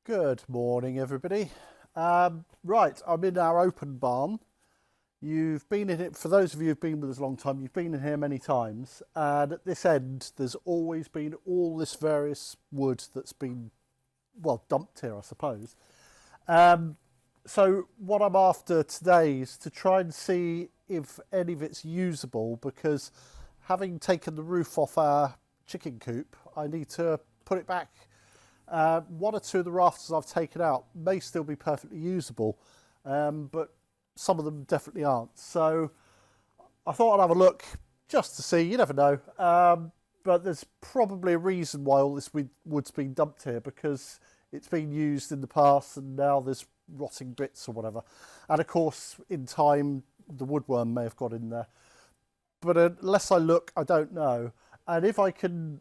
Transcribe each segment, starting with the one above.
Good morning, everybody. Right, I'm in our open barn. You've been in it, for those of you who've been with us a long time, you've been in here many times. And at this end, there's always been all this various wood that's been, well, dumped here, I suppose. So what I'm after today is to try and see if any of it's usable, because having taken the roof off our chicken coop, I need to put it back. One or two of the rafters I've taken out may still be perfectly usable, but some of them definitely aren't. So I thought I'd have a look just to see, you never know. But there's probably a reason why all this wood's been dumped here, because it's been used in the past and now there's rotting bits or whatever. And of course, in time, the woodworm may have got in there. But unless I look, I don't know. And if I can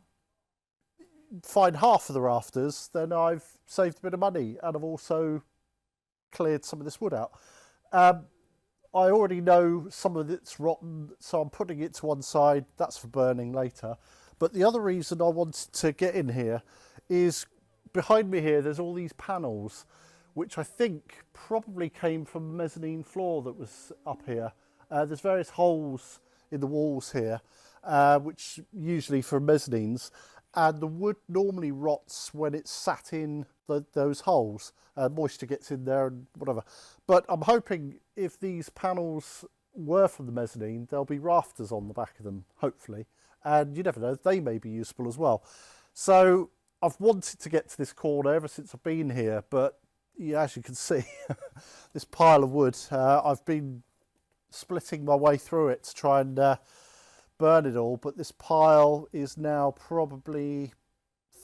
find half of the rafters, then I've saved a bit of money and I've also cleared some of this wood out. I already know some of it's rotten, so I'm putting it to one side. That's for burning later. But the other reason I wanted to get in here is behind me here there's all these panels, which I think probably came from the mezzanine floor that was up here. There's various holes in the walls here, which usually for mezzanines. And the wood normally rots when it's sat in those holes. Moisture gets in there and whatever. But I'm hoping if these panels were from the mezzanine, there'll be rafters on the back of them, hopefully. And you never know, they may be useful as well. So I've wanted to get to this corner ever since I've been here. But yeah, as you can see, this pile of wood, I've been splitting my way through it to try and burn it all, but this pile is now probably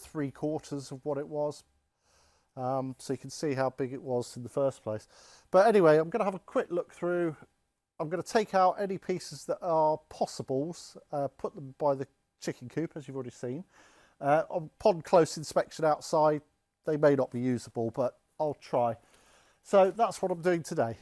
3/4 of what it was, so you can see how big it was in the first place. But anyway, I'm going to have a quick look through. I'm going to take out any pieces that are possibles, put them by the chicken coop, as you've already seen. Upon close inspection outside, they may not be usable, but I'll try. So that's what I'm doing today.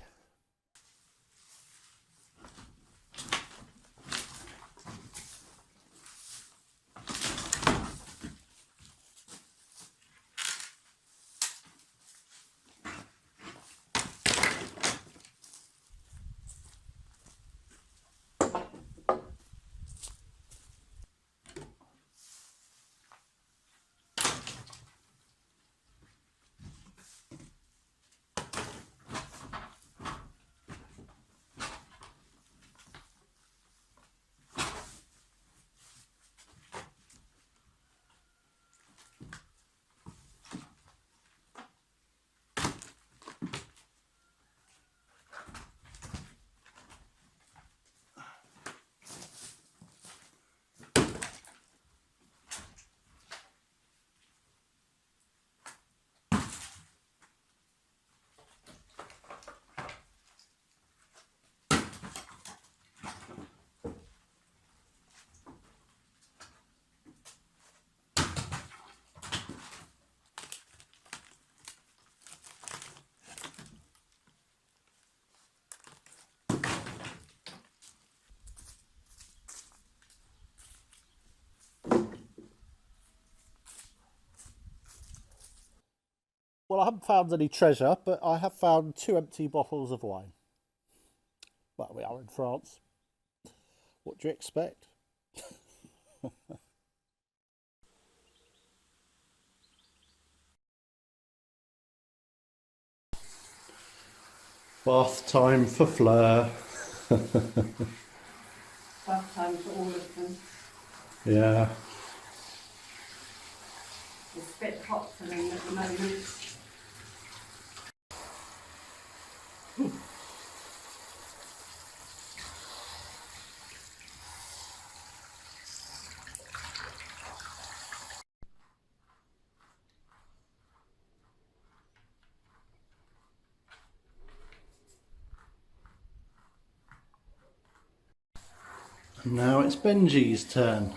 Well, I haven't found any treasure, but I have found 2 empty bottles of wine. Well, we are in France. What do you expect? Bath time for Fleur. Bath time for all of them. Yeah. It's a bit hot for them at the moment. And now it's Benji's turn.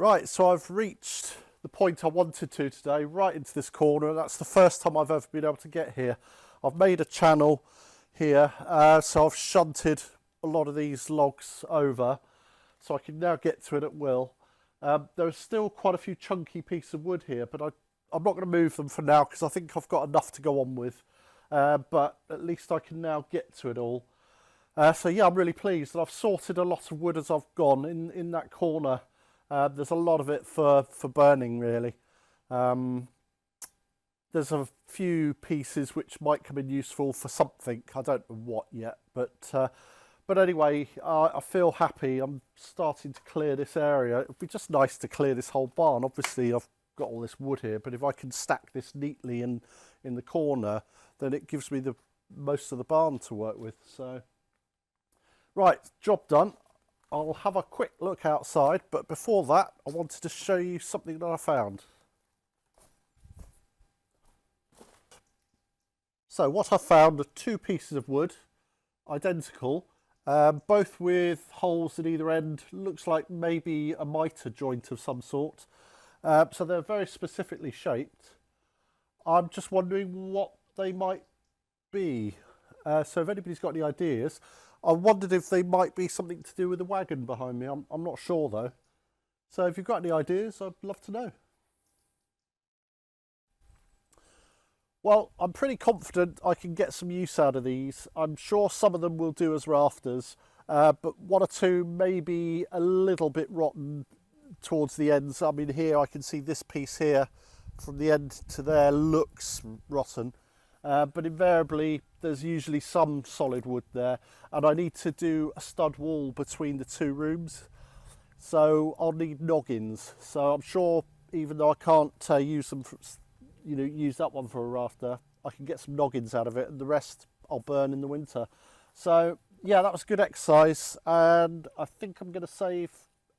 Right, so I've reached the point I wanted to today, right into this corner, and that's the first time I've ever been able to get here. I've made a channel here, so I've shunted a lot of these logs over, so I can now get to it at will. There's still quite a few chunky pieces of wood here, but I'm not going to move them for now because I think I've got enough to go on with. But at least I can now get to it all. So yeah, I'm really pleased that I've sorted a lot of wood as I've gone in that corner. There's a lot of it for burning, really. There's a few pieces which might come in useful for something. I don't know what yet, but anyway, I feel happy. I'm starting to clear this area. It'd be just nice to clear this whole barn. Obviously, I've got all this wood here, but if I can stack this neatly in the corner, then it gives me the most of the barn to work with. So, right, job done. I'll have a quick look outside, but before that, I wanted to show you something that I found. So what I found are two pieces of wood, identical, both with holes at either end. Looks like maybe a mitre joint of some sort. So they're very specifically shaped. I'm just wondering what they might be. So if anybody's got any ideas, I wondered if they might be something to do with the wagon behind me. I'm not sure though. So if you've got any ideas, I'd love to know. Well, I'm pretty confident I can get some use out of these. I'm sure some of them will do as rafters, but one or two may be a little bit rotten towards the ends. I mean, here I can see this piece here from the end to there looks rotten. But invariably there's usually some solid wood there, and I need to do a stud wall between the two rooms, so I'll need noggins. So I'm sure, even though I can't use them for, use that one for a rafter, I can get some noggins out of it, and the rest I'll burn in the winter. So yeah, that was good exercise, and I think I'm going to save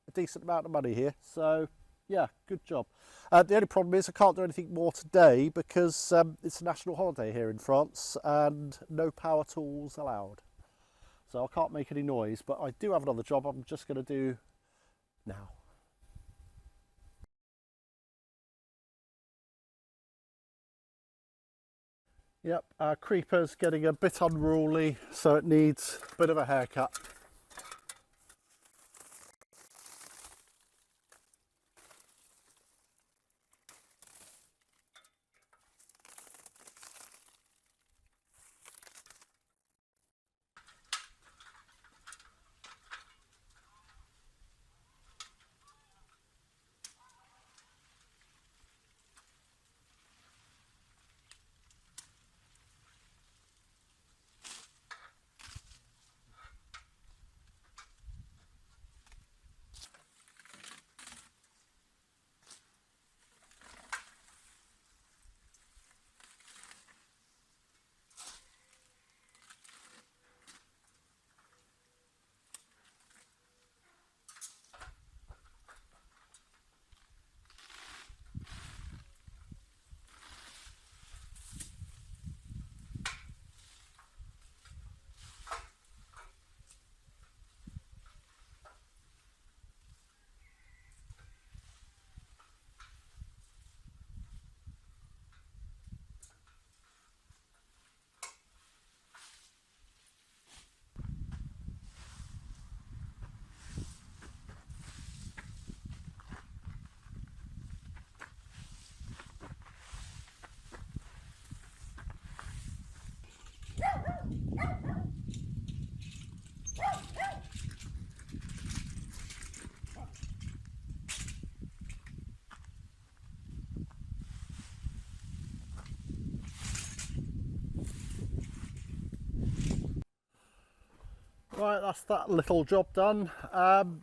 a decent amount of money here. So yeah, good job. The only problem is I can't do anything more today because it's a national holiday here in France and no power tools allowed. So I can't make any noise, but I do have another job I'm just going to do now. Yep, our creeper's getting a bit unruly, so it needs a bit of a haircut. Right, that's that little job done.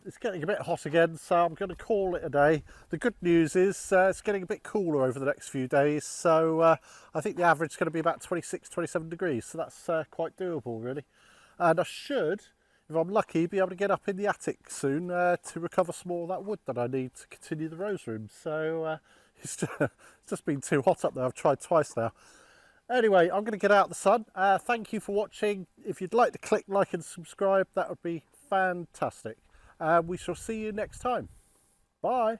It's getting a bit hot again, so I'm going to call it a day. The good news is it's getting a bit cooler over the next few days, so I think the average is going to be about 26, 27 degrees, so that's quite doable really. And I should, if I'm lucky, be able to get up in the attic soon to recover some more of that wood that I need to continue the rose room. So it's just been too hot up there. I've tried twice now. Anyway, I'm going to get out the sun. Thank you for watching. If you'd like to click like and subscribe, that would be fantastic. We shall see you next time. Bye.